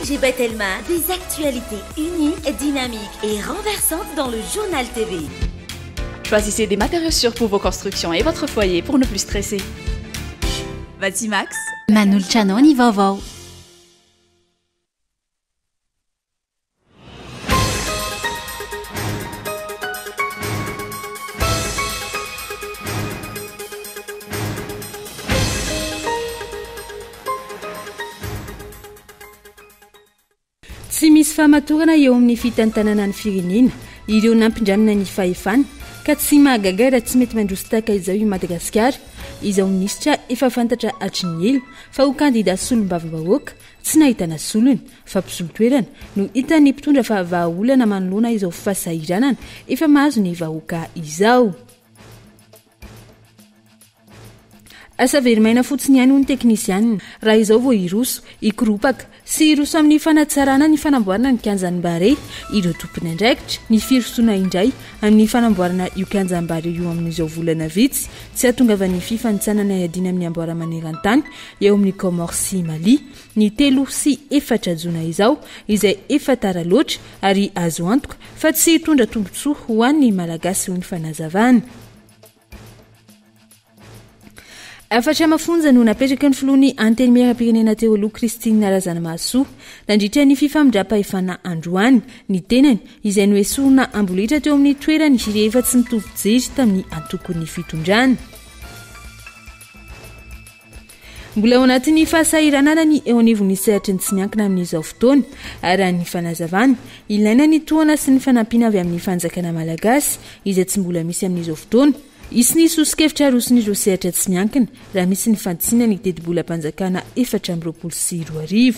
Elisabeth Elma, des actualités uniques, dynamiques et renversantes dans le journal TV. Choisissez des matériaux sûrs pour vos constructions et votre foyer pour ne plus stresser. Vatimax, Manulciano ni vaovao. Tsy misy fahamatorana eo amin'ny fitantanana ny firenena ireo nampindramina ny fahefana ka tsy mahagaga raha tsy mety mandroso tahaka izao i Madagasikara. Izao minisitra efa fantatra hatry ny ela fa ho kandida solombavam-bahoaka tsy nahitana solony fa mpisolo-toerana no hitan'ny mpitondra fa vahaolana manoloana izao fahasahiranana efa mahazo ny vahoaka izao. Asa verimaina fotsiny ihany ho ny teknisianina raha izao vao iroso ikoropaka sy iroso amin'ny fanatsarana ny fanamboarana ny kianjam-bare ireo tompony andraikitra ny firosoana indray amin'ny fanamboarana io kianjam-bare io amin'izao volana vitsy tsy ahatongavan'ny fifanitsanana iadina amin'ny amboara maneran-tany eo amin'ny Comores sy Mali ny 3 sy 4 jona izao izay efa tara loatra ary azo antoka fa tsy hitondra tombotsoa ho an'ny malagasy ho ny fanazavana. Afatra mafonja no napetraka ny filohan'ny anteny miaram-pirenena teo aloha Christine Razanamahasoa nandritra ny fifamindram-pahefana androany ny tenany izay noesorina ambolitra teo amin'ny toerany rehefa tsy mitovy jery tamin'ny antokon'ny fitondrana. Mbola ao anatin'ny fahasahiranana ny eo anivon'ny sehatry ny tsy miankina amin'izao fotoana ary ny fanazavana ilaina ny tohana sy ny fanampiana avy amin'ny fanjakana malagasy izay tsy mbola misy amin'izao fotoana. Isy ny sosikevitra aroson'ireo sehatra tsy miankina raha misy ny fantsiana ny teti-bola-panjakana 424.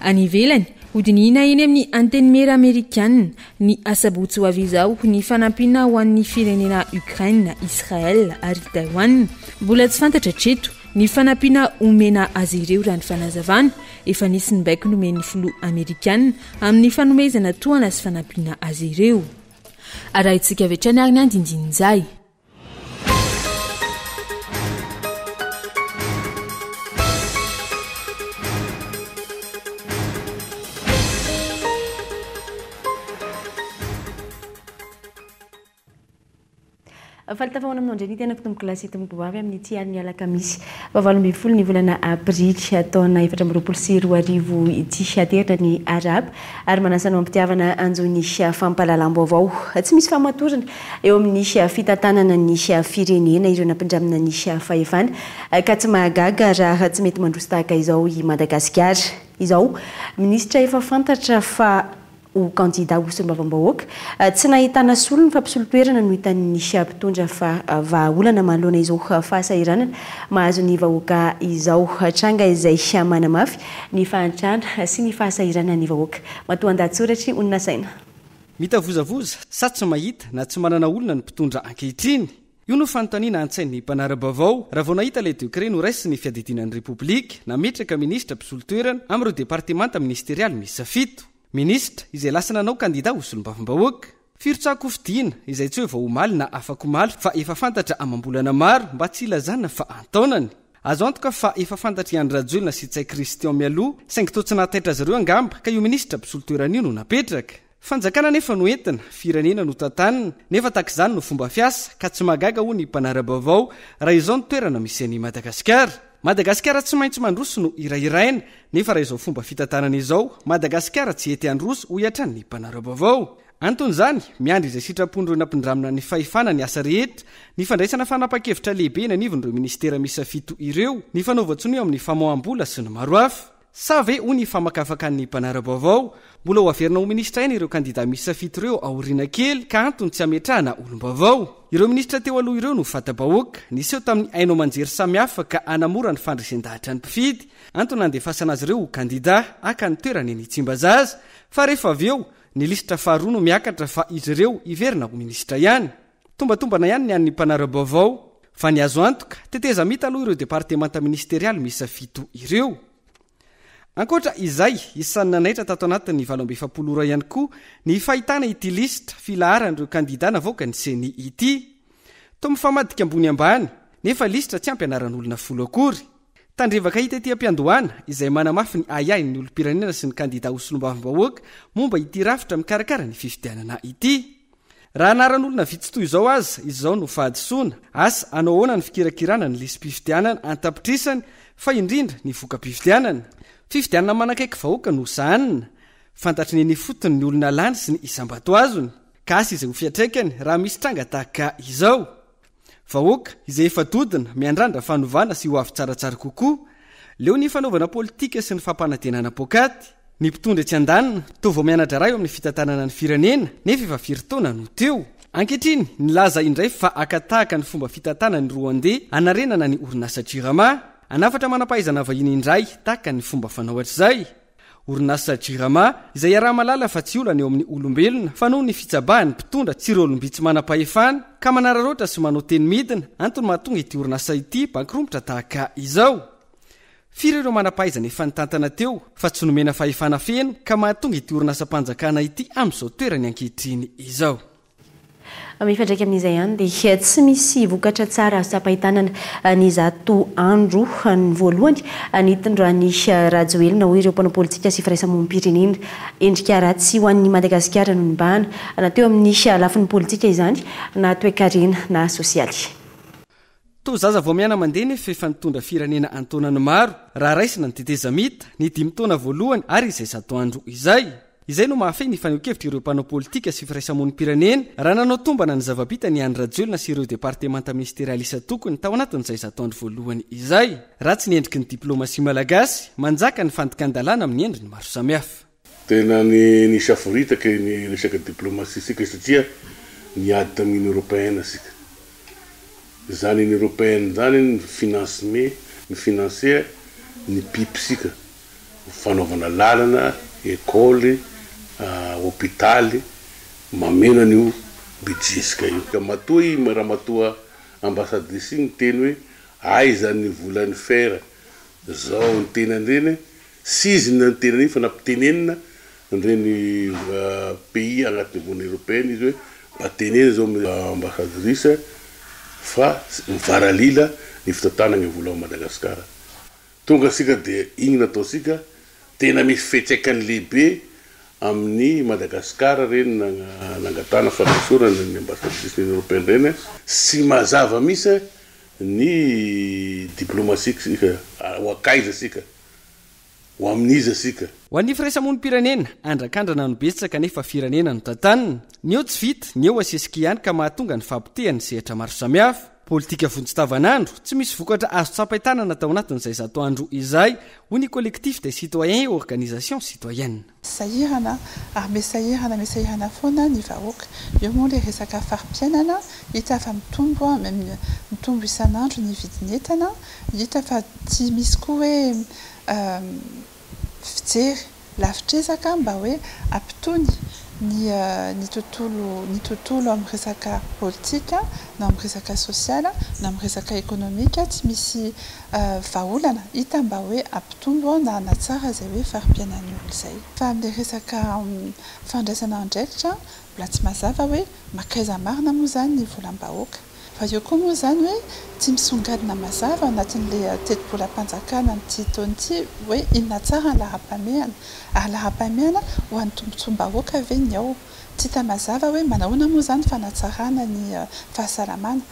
Any ivelany hodinina eny amin'ny anteny mera amerikanina ny asabotsy ho avy izao ny fanampiana ho an'ny firenena Ukraine, Israel ary Taiwan. Mbola tsy fantatra treto ny fanampiana omena azy ireo raha ny fanazavana efa nisy ny baiko nomen'ny filoha amerikanina amin'ny fanomezana tohana sy fanampiana azy ireo. Arahintsika avetrany ary ny andindinizay. Falitavana amin'ny andreny tena fitomboka lasy tomboka avy amin'ny ity ary ny alakamisy 20 ny volana aprily taona 2024 ity aterina ny araba ary manasana ampitiavana anjony fampalalam-baovao tsy misy fahamatorana eo amin'ny fitantanana ny firenena ireo nampindramina ny fahefana ka tsy mahagaga raha tsy mety mandroso tahaka izao i Madagasikara. Izao minisitra efa fantatra fa o kandida ho solombavam-bahoaka tsy nahitana solony fa mpisolo-toerana no hitan'ny mpitondra fa vahaolana manoloana izao fahasahiranana mahazo ny vahoaka izao tranga izay manamafy ny fahantrana sy ny fahasahiranana ny vahoaka. Matoan-dahatsoratra onina saina mitavozavoza sa tsy mahita na tsy manana olona ny mpitondra ankehitriny io no fanontaniana an-tsain'ny mpanara-baovao raha vao nahita ilay dekré no raisy ny fiadidinan'ny repoblika nametraka minisitra mpisolo-toerana amin'ireo departemanta ministerialy misy 7 minisitra izay lasa nanao kandida ho solombavam-bahoaka. Firotsako fidiana izay tsy hoe vao omaly na afaka omaly fa efa fantatra amam-bolana maro mba tsy ilazana fa antaonany. Azo antoka fa efa fantatra i Andry Rajoelina sy Tsay Christian Mialoha saingy toa tsy nahataitra azy ireo angamba ka io minisitra mpisolo-toerana io no napetraka. Fanjakana nefa no entina firenena no tantanina nefa takizany no fomba fiasa ka tsy magaga ho ny mpanara-baovao raha izao ny toerana misy an'i Madagasikara. Madagasikara tsy maintsy mandroso no irairaina nefa raha izao fomba fitantanana izao Madagasikara tsy ety androso ho iatran ny mpanara-baovao. Anton'izany miandry izay sitrapondro nampindramina ny fahefana ny asa rehetra ny fandraisana fanapa-kevitra lehibe ny anivon'ireo ministera misy 7 ireo ny fanaovan-tsony eo amin'ny famoaham-bola sy ny maro hafa sa ve ho ny famakafaka ny mpanara-baovao mbola ho averina ho ministra eny ireo kandida misy 7 ireo aoriana kely ka antony tsy ametrahana olom-baovao. Ireo ministra teo aloha ireo no fata-bahoaka niseho tamin'ny aino manjery samihafa ka anamora ny fandresen-dahatra ny mpifidy antony andefasana azy ireo ho kandida aka ny toerany eny Tsimbazaza fa rehefa avy eo ny lisitra faharoa no miakatra fa izy ireo iverina ho ministra ihany. Tombatombana ihany ny an'ny mpanara-baovao fa ny azo antoka teteza mita aloha ireo departemanta ministerialy misy 7 ireo. Ankoatra izay isan'ny nanaitra tato anatin'ny 27 ihany koa ny fahitana ity lisitra filaharan'ireo kandida navoaka ny seny ity. Toa mifamadika ambony ambany nefa lisitra tsy ampianaran'olona 10 akory. tandrevaka hita ety ampiandohana izay manamafy ny ayay ny olom-pirenena sy ny kandida hosolom-bavim-bahoaka momba ity rafitra mikarakara ny fifidianana ity. Raha anaran'olona vitsy toy izao aza izao no fahadisoana asa anao ahoana ny fikirakirana ny lisym-pifidianana antapitrisany fa indrindra ny voka-pifidianana. Fifidianana manakaiky vahoaka no sahanina fantatry ny fotony ny olona lany sy ny isam-bato azony ka asa izay ho fiatraikany raha misy tranga tahaka izao. Vahoaka izay efa dodina miandrandra fanovana sy ho avy tsaratsara kokoa leo ny fanaovana politika sy ny fampanantenana pokaty. Ny mpitondra tsy andanina toa vao mianatra ray eo amin'ny fitantanana ny firenena nefa efa firy-taona no teo. Ankehitriny nilaza indray fa akatahaka ny fomba fitantanana ny Rwandais anarenana ny orinasa Jirama, anafatra manampahaizana vahiny indray tahaka ny fomba fanao hatr'izay. Orinasa Jirama izay araha malala fa tsy olana eo amin'ny olombelona fa noho ny fitsabahan'ny mpitondra tsy ireo olombitsy manam-pahefana ka manararoatra sy manao teny midina antony mahatonga ity orinasa ity bankrompotra tahaka izao. Firy ireo manampahaizana efa nitantana teo fa tsy nomena fahefana feno ka mahatonga ity orinasa mpanjakana ity amin'izao toerany ankehitriny izao. Mifandraika amin'izay ihany dia tsy misy vokatra tsara sapahitanana ny zato andro ny voalohany nitondra ny rajoelina ho ireo mpanao politika sy firaisamonim-pirenena endrika ratsy ho an'ny Madagasikara no nibahana nateo amin'ny lafin'ny politika izany na toe-karena na sosialy. To zaza vao miana mandeha nefa efa nitondra firenena antonany maro raha raisina ny teteza mita ny 5 taona voalohany ary izay 100 andro izay no mahafehy ny faneho-kevitra ireo mpanao politika sy firaisamonim-pirenena raha nanao tombana ny zava-bita ny Andry Rajoelina sy ireo departemanta ministerialisa tokony tao anatin'izay 100 andro voalohany izay. Raha tsy niendriky ny diplomasia malagasy manjaka ny fandikan-dalàna amin'ny endriny maro samihafa. Tena ny saforitaka ny resaka diplomasia sika satria niady tamin'ny européenne sika. Zany ny européenne zany ny financement, ny financier, ny pipsika, fanaovana lalana, école, hôpitaly, mamena n'io budgetsika io. Ka matoa i raha matoa ambassadrice ny teny hoe aiza ny volany fera zao ny tenanireny sizina ny tenaniny fa nampitenenina nireny pays agnatin'ny Union européenne izy hoe batenena zao ambassadrice fa mivaralila ny fitantanana ny vola Madagasikara. Tonga sika dia igny nataosika tena misy fetsaikany lehibe amin'ny Madagasikara reny nangatana fanasorana ny ambassadrice européenne reny sy mazava misy ny diplomasie sika ho akaiza sika ho amin'iza sika. Ho an'ny firaisamonim-pirenena andrakandrana no betsaka nefa firenena no tantanina ny eo tsy vita ny eo asesika ihany ka mahatonga ny fampitehany sehatra maro samihafa. Politika vonjy-tavanandro tsy misy vokatra azo tsapahitanana tao anatin'izay 100 andro izay ho ny collectif des citoyens et organisation citoyenne. Sahirana ary mesahirana foana ny vahoaka eo moa le resaka farim-piainana hita fa mitombo isan'andro ny vidin'entana hita fa tsy misy koa hoe fijery lavitrezaka mba hoe ampitony ny tontolo amin'ny resaka politika na amin'ny resaka sosiala na amin'ny resaka ekonomika tsy misy vahaolana hita mba hoe ampitombo na anatsara izay hoe farim-piainan'ny olo izay. Fa amin'ilay resaka fandraisana andraikitra mbola tsy mazava hoe makaiza marina moa zany ny volam-bahoaka. Fa eo koa moa zany hoe tsy misongadina mazava anatin'ilay teti-bolam-panjakana n'ity taona ity hoe inona tsara ny laham-pameana ary laham-pameana ho an'ny tombontsom-bahoaka ve ny ao. Tsy hita mazava hoe manahoana moa zany fanatsarana ny fahasalamana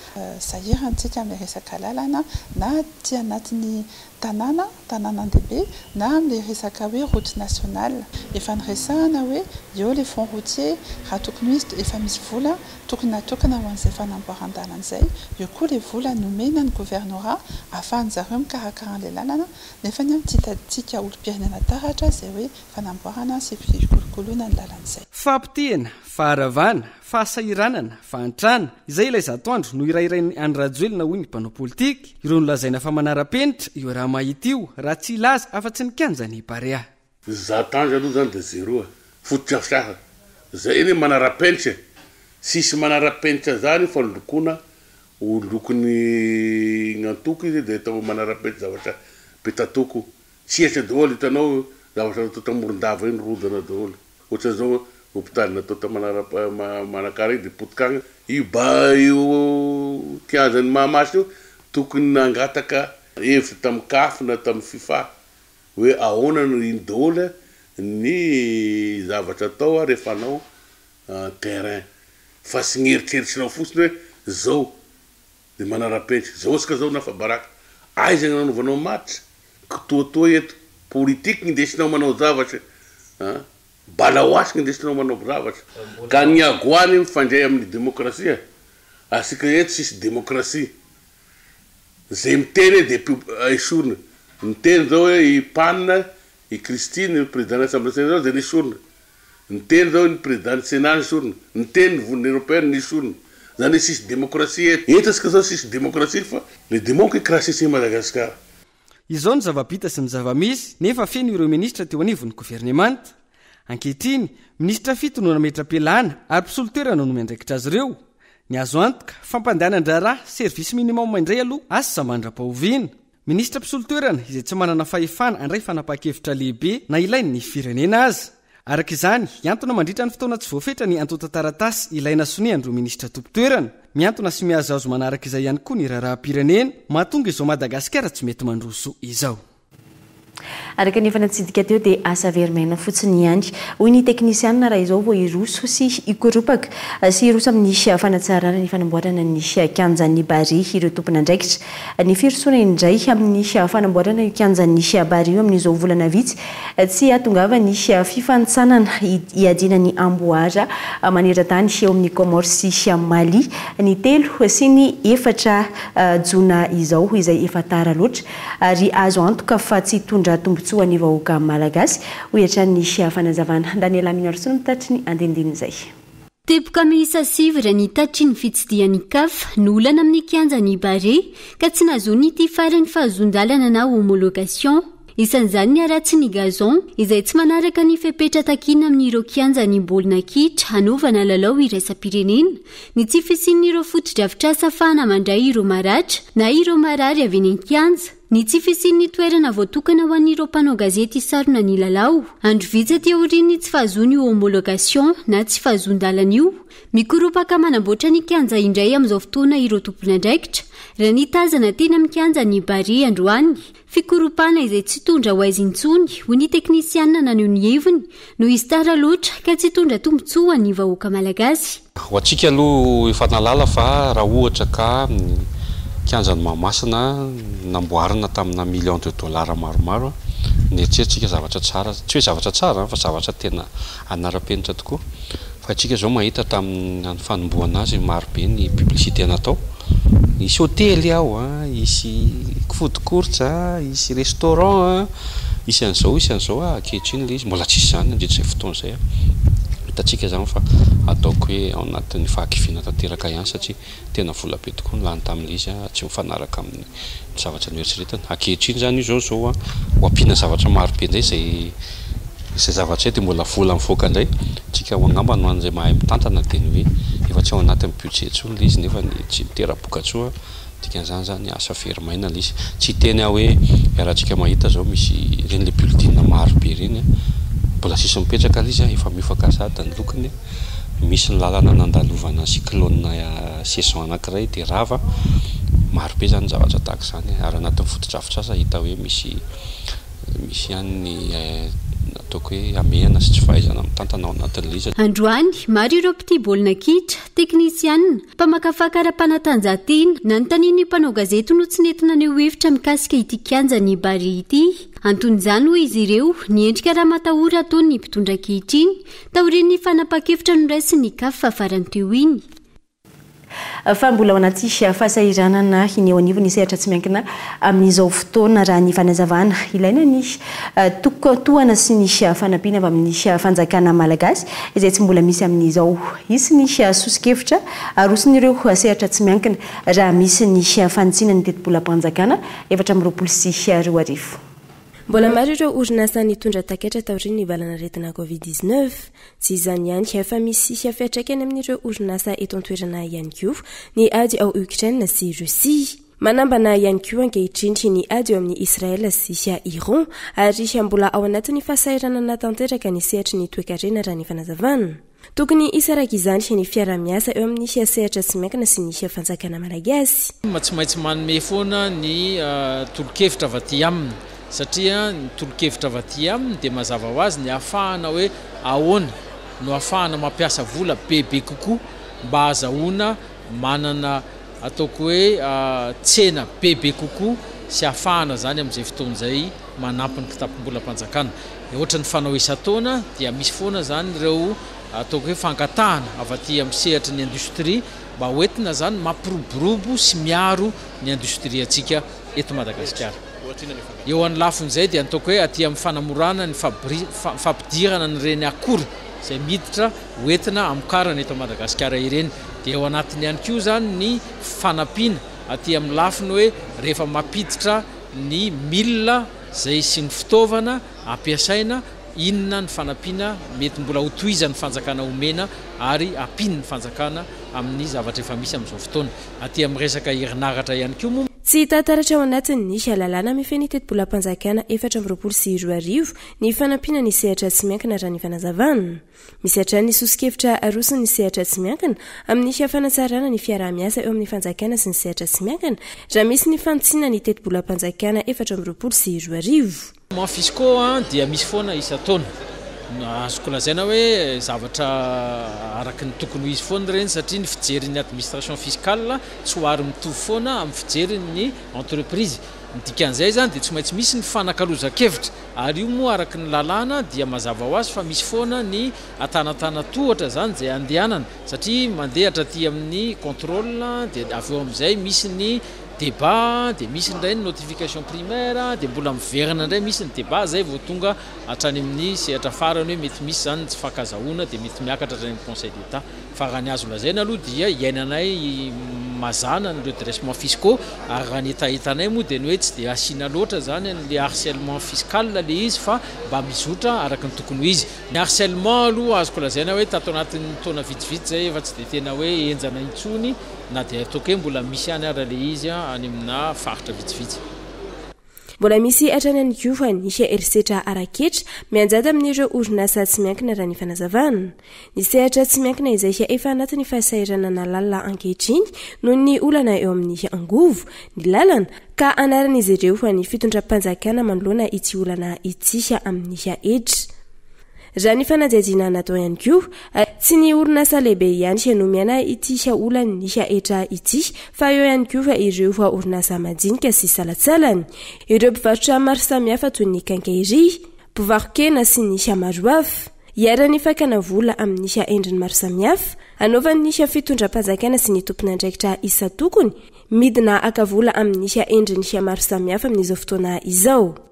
sahirantsika amin'ny resaka lalana na ty anatin'ny tanànan-dehibe na amin'ilay resaka hoe route nationale. Efa niresahana hoe eo les fonds routiers raha tokony hoe efa misy vola tokony natokana ho an'izay fanamboaran-dalana izay eo koa le vola nomena ny gouvernorat ahafahany zareo mikarakara an'ilay lalana nefa ny amin'ny titaditsika olom-pirenena taratra izay hoe fanamboarana sy fikolokoloana ny lalana izay. Fampitehana, faharavana, fahasahiranana, fahantrana izay ilay 100 andro no irairain'ny Andry Rajoelina hoy ny mpanao politika ireo nolazaina fa manara-penitra io raha mahita io raha tsy ilaza afa-tsy nikanja ny parea. 100 andro aloha zany dia zéro fototra fisaha zay eny manara-penitra sisy manara-penitra zany fa lokoina ho lokony gn'antoko izy dia atao manara-penitra zavatra petatoko sihatra daholo hitanao zavatra natao tamoron-dava eny rodana daholo ohatran'izao hôpitaly natao ta manakara iny dia potikagna io ba io kianjany mahamasy io tokony nangataka hevitra tamin'ny CAF na tamin'ny FIFA hoe ahoana no indôla ny zavatra atao rehefa anao terrain fa sy gn'eritreritrinao fotsiny hoe zao de manara-penitra zao sika zao nafabaraka aizana nanaovanao match toatoa eto politique gn'indesinao manao zavatra balaoasy gn'indesinao manao zavatra ka ny agoany mifandray amin'ny demokrasia asika eto sisy demokrasia zay miteny de esorina miteny zao hoe i Panna i Christine président l'Assemblée nationale zay nisorina miteny zao ny président Sénat nisorina miteny von'ny européenne nisorina zany sisy demokrasia eto sika zao sisy demokrasia fa le démocratie c'est Madagascar. Izao ny zava-bita sy ny zava-misy nefa feno ireo ministra teo anivon'ny gouvernemanta. Ankehitriny, ministra fito no nametra-pialana ary mpisolo-toerana no miandraikitra azy ireo. Ny azo antoka fampandehanan-draharaha service minimum indray aloha asa mandra-pahoviana. Ministra mpisolo-toerana izay tsy manana fahefana andray fanapa-kevitra lehibe na ilainy ny firenena azy. Araka izany, iantona mandritra ny fotoana tsy voafetra ny antota taratasy ilaina soniandro ministra tompo-toerana. Miantona sy mihazazo manaraka izay ihany koa ny raharaha-pirenena, mahatonga izao Madagasikara tsy mety mandroso izao. Araka ny fanatsidika teo dia asa verimaina fotsiny ihany. Hoy ny teknisianina raha izao vao iroso sy ikoropaka sy iroso amin'ny fanatsarana ny fanamboarana ny kianjan'ny bary ireo tompona andraikitra. Ny firosoana indray amin'ny fanamboarana io kianjan'ny bary io amin'izao volana vitsy tsy atongava ny fifanitsanana iadina ny amboara maneran-tany eo amin'ny Comores sy Mali ny 3 sy ny 4 jona izao izay efa tara loatra ary azo antoka fa tsy hitondra tombotsoa ny vahoaka malagasy hoatran'ny fanazavana. Daniela Minarso mitatry ny andinindiny izay. Teboka miisa 7 ny tatry ny fitsidian'ny CAF nolana amin'ny kianjan'ny Bare ka tsy nazony ity farany fahazondalana na homologation. Isan'izany ny aratsy ny gazon izay tsy manaraka ny fepetra takina amin'ireo kianjan'ny baolina kitra hanaovana lalao iraisam-pirenena, ny tsy fisian'ireo foto-drafitrasa ahafahana mandray ireo maratra na ireo marary avy eny an-kianja, ny tsy fisian'ny toerana voatokana ho an'ireo mpanao gazety hisarona ny lalao. Andro vitsy aty aoriany tsy fahazony homologation na tsy fahazondalana io. Mikoropaka manamboatra ny kianja indray amin'izao fotoana ireo tompon'andraikitra raha ny tazana teny amin'ny kianjan'ny Bare androany. Fikoropana izay tsy tondra ho aiza intsony ho ny teknisianina naneho ny heviny no izy tara loatra ka tsy tondra tombotsoa ny vahoaka malagasy. Ho antsika aloha efa nalala fa raha ohatra ka kianjan'ny Mahamasina namboarina tamina million de dollars maromaro ny eritreretintsika zavatra tsara, tsy hoe zavatra tsara fa zavatra tena anara-penitra tokoa. Fa antsika zao mahita tamin'ny fanomboana azy marobe ny publicité natao. Isy hôtely ao, isy food court, isy restaurant, isy an'izao ankehitriny le izy mbola tsisy zany andritra izay fotoana izay. Hitantsika zany fa ataoko hoe ao anatin'ny fahakifiana tanteraka ihany satria tena vola be tokoa ny lany tamin'ilay izy tsy mifanaraka amin'ny zavatra noeritreretana. Ankehitriny zany io zao ho ampiana zavatra marobe indray izay zavatra dia mbola vola mivoaka indray. Tsika angamba no an'izay mahay mitantana dia ny hoe efa tsy ao anatin'ny budget tsony ilay izy nefa tsy mitera-boka tsoa. Dikan'izany zany asa verimaina ilay izy. Tsy teny hoe rahantsika mahita zao misy ireny le bulletin marobe ireny mbola sisy mipetraka ilay izy efa mifankazada ny lokony. Misy ny lalana nandalovana cyclone saison anankiray dia rava marobe zany zavatra tahaka izany ary anatin'ny foto-drafitrasa hita hoe misy ihany ataoko hoe amehana sy tsy fahaizana mitantana ao anatin'ilay izy. Androany maro ireo mpitia baolina kitra, teknisianina, mpamakafaka ara-panatanjahantena na ny taniny mpanao gazety no tsy nentina aneo hevitra mikasika ity kianjan'ny Bare ity. Anton'izany hoy izy ireo ny endrika raha matahory ataon'ny mpitondra ankehitriny taorian'ny fanapa-kevitra noraisin'ny CAF farany teo iny. Fa mbola ao anaty fahasahiranana ny eo anivony sehatra tsy miankina amin'izao fotoana raha ny fanazavana ilaina ny tohana sy ny fanampiana avy amin'ny fanjakana malagasy izay tsy mbola misy amin'izao. Isy ny sosikevitra arosin'ireo sehatra tsy miankina raha misy ny fanitsina ny tetibolam-panjakana 420. Mbola maro ireo orinasa nitondra takatra taorian'ny valana retina COVID-19. Tsy izany ihany efa misy fiatraikany amin'ireo orinasa eto an-toerana ihany koa ny ady ao Ukraine sy Russia. Manambana ihany koa ankehitriny ny ady ao amin'ny Israel sy Iran ary mbola ao anatin'ny fahasahiranana tanteraka ny sehatry ny toe-karena raha ny fanazavana. tokony isaraka izany sy ny fiara-miasa eo amin'ny sehatra tsy miankina sy ny fanjakana malagasy tsy maintsy manome foana ny tolokevitra avaty aminy satria ny tolokevitra avaty aminy dia mazava ho azy ny ahafahana hoe ahoana no ahafahana mampiasa vola bebe kokoa mba azahoana manana ataoko hoe tsena bebe kokoa sy ahafahana zany amin'izay fotoan'izay manampy ny kitapom-bolam-panjakana ohatra ny fanao isa-taona dia misy foana zany ireo ataoko hoe fangatahana avaty amin'ny sehatra ny industria mba hoentina zany mampiroborobo sy miaro ny industria atsika eto Madagasikara. Eo amin'ny lafin'izay dia ataoko hoe aty amin'ny fanamorana ny fampidirana ny reny akora izay miditra hoentina amokarana eto Madagasikara ireny dia eo anatiny ihany koa zany ny fanampiana aty amin'ny lafiny hoe rehefa mampiditra ny milina zay sy ny fitaovana ampiasaina inona ny fanampiana mety mbola ho tohizan'ny fanjakana omena ary ampino ny fanjakana amin'ny zavatra efa misy amin'izao fotoana aty amin'ny resaka herinaratra ihany koa moa tsy tantaratra ao anatiny nisy alalàna mifeny tetim-bolam-panjakana 420 ny fanampiana ny sehatra tsy miankina raha ny fanazavana misy hatrany sosikevitra arosiny ny sehatra tsy miankina amin'ny fanatsarana ny fiaraha-miasa eo amin'ny fanjakana sy ny sehatra tsy miankina raha misy ny fantsiana ny tetim-bolam-panjakana 420 mois fiscaux dia misy foana isa-taona azoko lazaina hoe zavatra araky ny tokony ho izy foana reny satria ny fijerin'ny administration fiscale tsy ho ary mitovy foana amin'ny fijerin'ny entreprise ny dikan'izay zany dia tsy maintsy misy ny fanakalozan-kevitra ary io moa araky ny lalàna dia mazava ho azy fa misy foana ny atanatana tohatra zany zay andehanana satria mandeha hatraty amin'ny contrôle dia avy eo amin'izay misy ny débat dia misy ndray ny notification primaire dia mbola miverina indray misy ny débat zay vao tonga hatrany amin'ny sehatra farany hoe mety misy zany tsy fankazahoana dia mety miakatra hatrany amin'ny conseil d'état fa raha ny azo lazaina aloha dia iainanay mazana ny redressement fiscaux ary raha ny etahitanay moa dia ny hoe tsy dia asiana loatra zany le harcèlement fiscal le izy fa mba mizotra araky ny tokony ho izy ny harcèlement aloha azoko lazaina hoe tato anatin'ny taona vitsivitsy zay efa tsy dia tena hoe enjana intsony na dia ataoko hoe mbola misy any ara le izy any amina faritra vitsivitsy mbola misy hatrany any koa nisy erisetra araketra mianjady amin'ireo orinasa tsy miankina raha ny fanazavana ny sehatra tsy miankina izay efa anatin'ny fahasairana na lalina ankehitriny noho ny olana eo amin'ny angovo ny lalana ka anaran'izy ireo fa ny fitondram-panjakana manoloana ity olana ity amin'ny editra raha ny fanajajina natao ihany koa tsy ny orinasa lehibe ihany no miana ity olana ny etra ity fa eo ihany koa ireo orinasa majinika sy salatsalany ireo mpivarotra maro samihafa toy ny kankairy mpivarokena sy ny maro hafa iarany fakana vola amin'ny endriny maro samihafa anaovan'ny fitondram-panjakana sy ny tompon'andraikitra isa tokony midina akavola amin'ny endriny maro samihafa amin'izao fotoana izao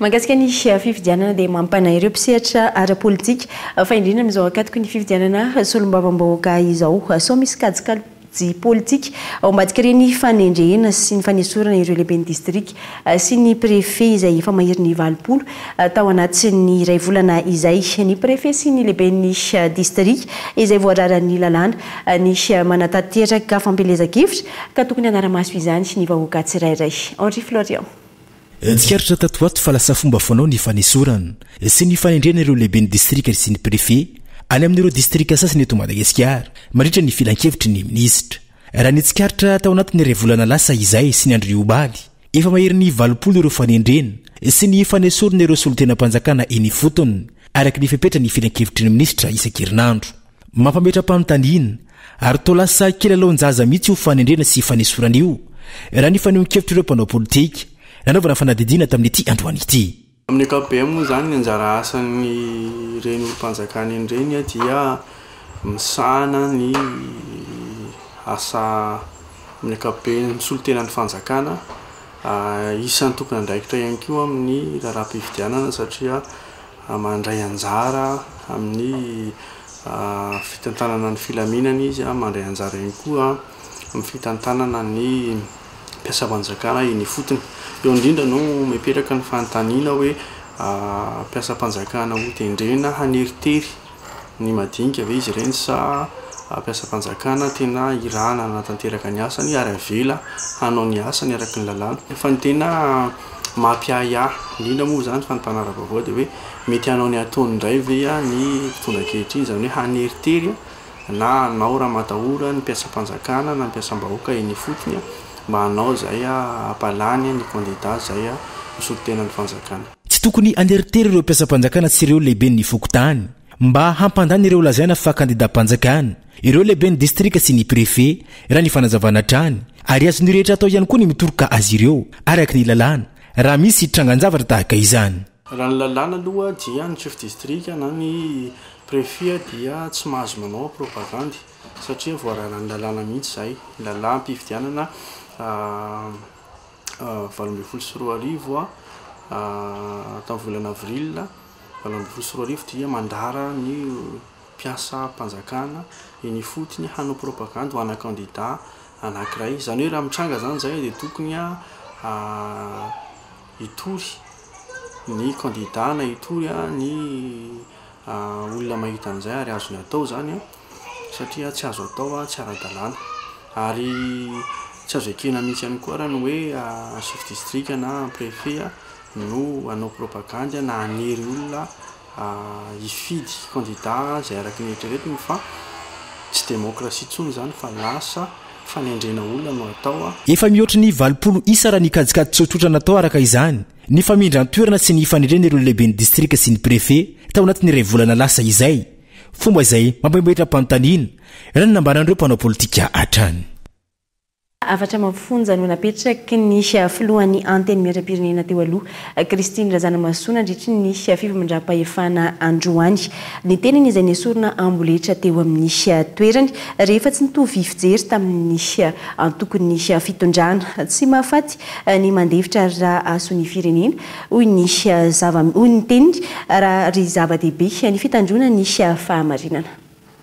Mangasika ny fifidianana dia mampana ireo mpisehatra ara-politika fa indrindra amin'izao akatoko ny fifidianana solombavam-bahoaka izao so misy kajikajy politika ao ambadika ireny fanendrehana sy ny fanesorana ireo lehiben'ny district sy ny préfet izay efa mahery ny 20 tao anatin'ny iray volana izay ny préfet sy ny lehiben'ny district izay voararan'ny lalàna ny manatateraka fampelezan-kevitra ka tokony anara-maso izany ny vahoaka tsirairay Henri Florian tsikaritra tatoato fa lasa fomba fonao ny fanesorana sy ny fanendrena ireo lehiben'ny distrika sy ny préfet any amin'ireo distrika sasany eto Madagasikara mandritra ny filan-kevitry ny ministra raha ny tsikaritra tao anatin'ny iray volana lasa izay sy ny andro obaly efa mahery ny 20 ireo fanendrena sy ny fanesorana ireo solotenam-panjakana eny fotony araky ny fepetra ny filan-kevitry ny ministra isan-kerinandro mampametra-panontaniana ary to lasa kilalaon-jaza mihitsy io fanendrena sy fanesorana io raha ny fanehoan-kevitra ireo mpanao politika nanaovana fanadidina tamin'ity androany ity amin'ny ankapobeny moa zany ny anjara asan'ny reny olom-panjakana eny reny dia misahana ny asa amin'ny ankapobeny ny solotenan'ny fanjakana isan'ny tokony andraikitra ihany koa amin'ny raharaham-pifidianana satria mandray anjara amin'ny fitantanana ny filaminana izy mandray anjara ihany koa amin'ny fitantanana ny mpiasa-panjakana eny fotony eo indrindra no mipetraka ny fanontaniana hoe mpiasa-panjakana ho tendrena haneritery ny madinika ve izy ireny sa mpiasa-panjakana tena irana natanteraka ny asany ary avela hanao ny asany araky ny lalàna fa ny tena mampiay indrindra moa zany fanimpanarabavao dia hoe mety anao ny ataony indray ve ny mpitondra ankehitriny zany hoe haneritery na anao raha matahora ny mpiasam-panjakana na mpiasam-bahoaka eny fotony mba anao zay apalany ny candidat zay misolo-tena ny fanjakana. Tsy tokony aneritery ireo mpiasam-panjakana tsy ireo lehibe ny fokotany mba hampandany ireo lazaina fa candidat-mpanjakana ireo lehibe ny distrika sy ny préfet raha ny fanazavana trany ary azony rehetra atao ihany koa ny mitoroka azy ireo araka ny lalàna raha misy trangan-javatra tahaka izany. Raha ny lalàna aloha dia ny chef district na ny préfet dia tsy mahazo manao propagande satria voarana ny lalàna mihitsy zay lalàm-pifidianana 2024 tamin'ny volana avril 2024 dia mandara ny mpiasa mpanjakana eny fotony hanao propagande ho ana candidat anankiray zany hoe raha mitranga zany zay dia tokony itory ny candidat na itory ny olona mahita an'izay ary azony atao zany satria tsy azo atao tsy ara-dalàna ary tsy azo ekena mihitsy ihany koa raha ny hoe chef district na préfet no anao propagande na anery olona ifidy candidat zay araky ny eritreretiny fa tsy démocratie tsony zany fa lasa fanendrena olona no atao efa mihoatra ny 20 isa raha ny kajikady tsotrotra natao araka izany ny famindran-toerana sy ny fanendrena ireo lehibe ny distrika sy ny préfet tao anatin'ny iray volana lasa izay fomba izay mampaimboetra mpanontaniana raha ny nambaran'ireo mpanao politika hatrany. Afatra mafonja no napetraky ny filohan'ny anteny miara-pirenena teo aloha Christine Razanamaso nandritra ny fifamindram-pahefana androany ny tenany izay nesorina amboletra teo amin'ny toerany rehefa tsy nitovy fijery tamin'ny tokony fitondrana tsy mahafaty ny mandevitra raha aso ny firenena hoy ny teniny raha ry zava-dehibe ny fitandrona ny fahamarinana.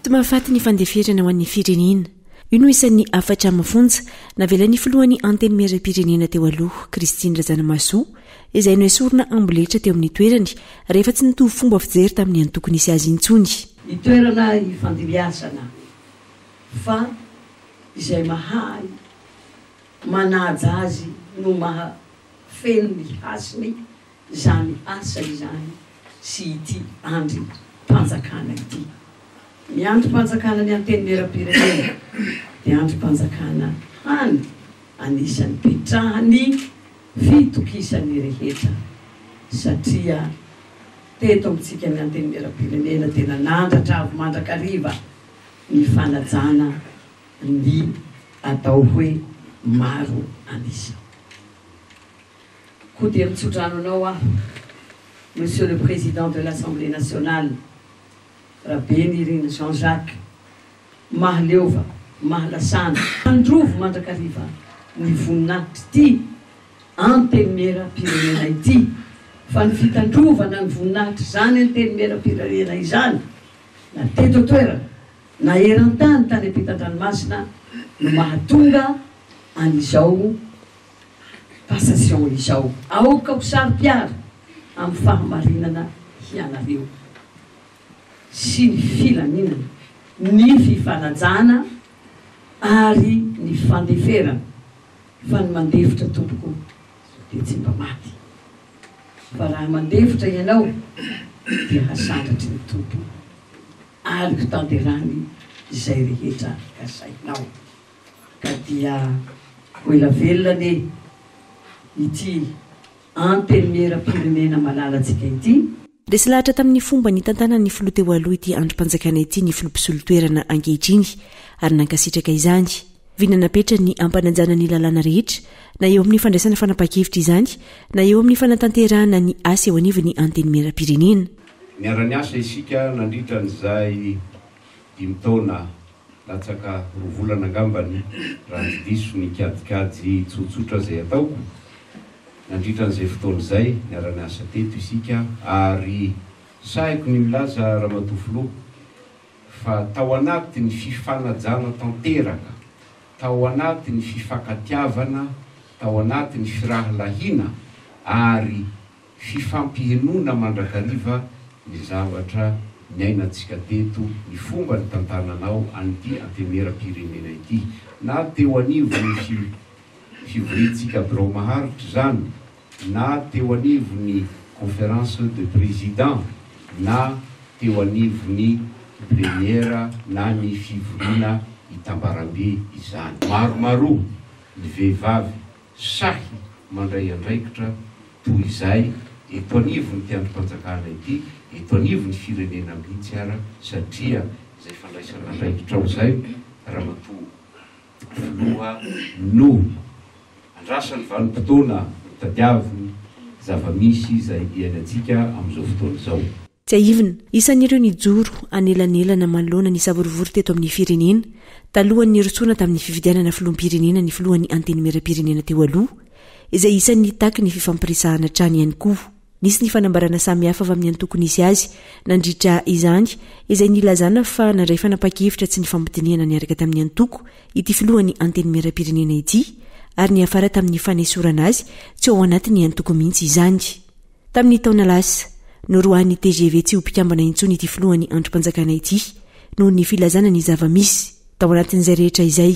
Tsy mahafaty ny fandefirana ho an'ny firenena. Io no isan'ny afatra mafonja navelan'ny filohan'ny anteny miara-pirenena teo aloha Christine Razanamaso izay noesorina amboletra teo amin'ny toerany rehefa tsy nitovy fomba fijery tamin'ny antokony isy azy intsony. Itoerana ifandiliasana fa izay mahay manaja azy no mahafeno ny hasiny zany asa izany sy ity andry mpanjakana ity. Ny andro mpanjakana ny anteny miara-pirenena dia andro mpanjakana hany anisan'ny petrahany fitokisany rehetra satria teto amintsika ny anteny miara-pirenena tena nandratra avy mandrakariva ny fanajana ny atao hoe maro anisa. Koa dia mitsodrano anao Monsieur le Président de l'Assemblée nationale Rabeny Irina Jean-Jacques mahaleova mahalasana androvo mandrakariva ny voninahitry ity anteny miara-pirenena ity fa ny fitandrovana ny voninahitry zany anteny miara-pirenena izany na teto toerana na eran-tany tany ampitan-dranomasina no mahatonga an'izao passation izao aoka ho sary-piara amin'ny fahamarinana hianareo sy ny filaminana ny fifanajana ary ny fandeferana fa ny mandevitra tompoko dia tsy mba maty fa raha mandevitra ianao dia hasandratry ny tompo ary fitanterany izay rehetra kasainao ka dia hoela velona ity anteny miara-pirenena malalatsika ity. Resy lahatra tamin'ny fomba ny tantanan'ny filoha teo aloha ity androm-panjakana ity ny filompisolo-toerana ankehitriny ary nankasitraka izany vinanapetra ny ampananjana ny lalàna rehetra na eo amin'ny fandraisana fanapa-kevitra izany na eo amin'ny fanatanterahana ny asa eo anivy ny anteny miara-pirenena. Niara-ny asa isika nandritra n'izay 5 taona latsaka 2 volana angambany raha tsy diso ny kadikady tsotsotra zay ataoko nandritra n'izay fotoana izay niara-ny asa teto isika ary saiko ny milaza Ramatofilo fa tao anaty ny fifanajana tanteraka tao anaty ny fifankatiavana tao anaty ny firahalahina ary fifampihenona mandrakariva ny zavatra miainantsika teto ny fomba ny tantananao an'ity antemera-pirenena ity na teo anivo ny fivorintsika birao maharitra zany na teo anivony conférence de président na teo anivony première na ny fivoriana itambarambe izany. Maromaro ny vehivavy sahy mandray andraikitra toy izay eto anivony ty androm-panjakana ity, eto anivony firenena mihitsy ara, satria izay fandraisana andraikitra ao zay raha matoa filoha no andrasany vanim-potoana tadiaviny zava-misy izay iainantsika amin'izao fotoana izao. Tsy aivina, isan'ireo nijoro anelanelana manoloana ny savorivory teto amin'ny firenena, talohan'ny nirotsoana tamin'ny fividianana filoham-pirenena ny filohan'ny antenimieram-pirenena teo aloha, izay isan'ny taky ny fifampirisahana trany ihany koa. Nisy ny fanambarana samihafa avy amin'ny antokony isy azy nandritra izany, izay nilazana fa nandray fanapa-kevitra tsy ny fampidiniana niaraka tamin'ny antoko ity filohan'ny antenimieram-pirenena ity, ary ny afara tamin'ny fanesorana azy tsy ao anatin'ny antoko mihitsy izany. Tamin'ny taona lasa noroan'ny TGV tsy ho mpikambana intsony ity filohan'ny androm-panjakana ity noho ny filazana ny zava-misy tao anatin'izay rehetra izay